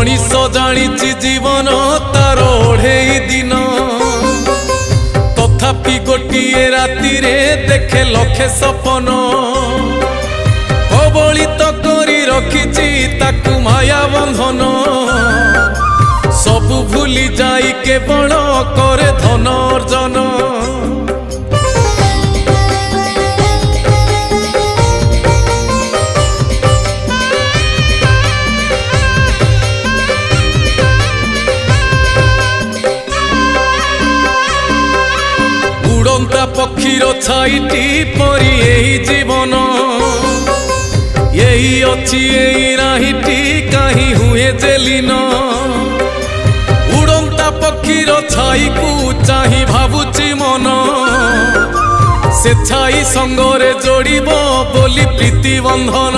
मनीष जानी जीवन तार ओढ़े दिन तथापि गोटे राति देखे लखे सपन कबलित करी रखिछि ताकू माया बंधन सबु भूली जाई केवल करे धन अर्जन। उड़ंता पक्षीर छाईटी परी यही जीवन यही अच्छी यही नाहीटी कहीं हुए जेलीन उड़ंता पक्षीर छाई को चाही भावुची मन से छाई संगरे जोड़िब बोली प्रीति बंधन।